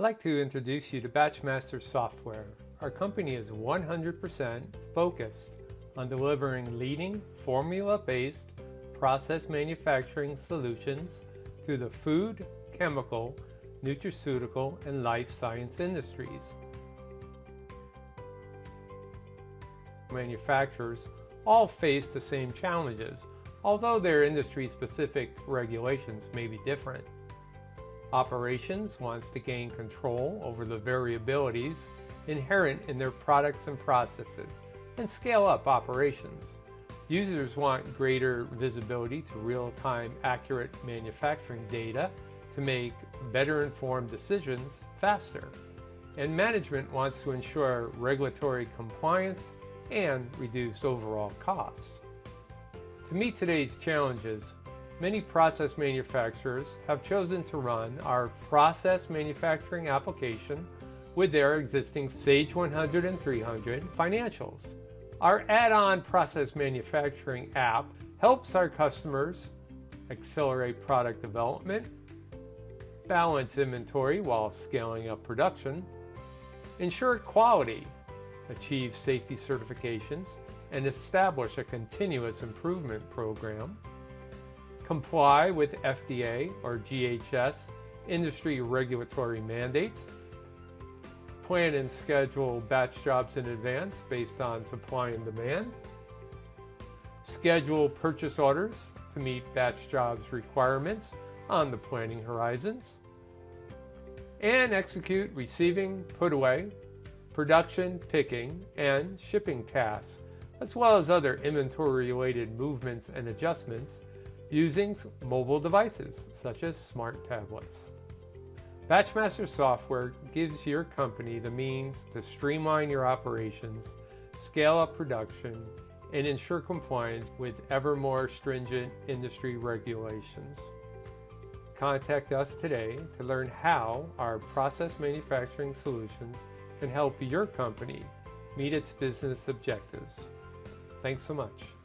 I'd like to introduce you to BatchMaster Software. Our company is 100% focused on delivering leading formula-based process manufacturing solutions to the food, chemical, nutraceutical, and life science industries. Manufacturers all face the same challenges, although their industry-specific regulations may be different. Operations wants to gain control over the variabilities inherent in their products and processes and scale up operations. Users want greater visibility to real-time accurate manufacturing data to make better informed decisions faster. And management wants to ensure regulatory compliance and reduce overall costs. To meet today's challenges, many process manufacturers have chosen to run our process manufacturing application with their existing Sage 100 and 300 financials. Our add-on process manufacturing app helps our customers accelerate product development, balance inventory while scaling up production, ensure quality, achieve safety certifications, and establish a continuous improvement program, comply with FDA or GHS industry regulatory mandates, plan and schedule batch jobs in advance based on supply and demand, schedule purchase orders to meet batch jobs requirements on the planning horizons, and execute receiving, put away, production, picking, and shipping tasks, as well as other inventory-related movements and adjustments using mobile devices such as smart tablets. BatchMaster Software gives your company the means to streamline your operations, scale up production, and ensure compliance with ever more stringent industry regulations. Contact us today to learn how our process manufacturing solutions can help your company meet its business objectives. Thanks so much.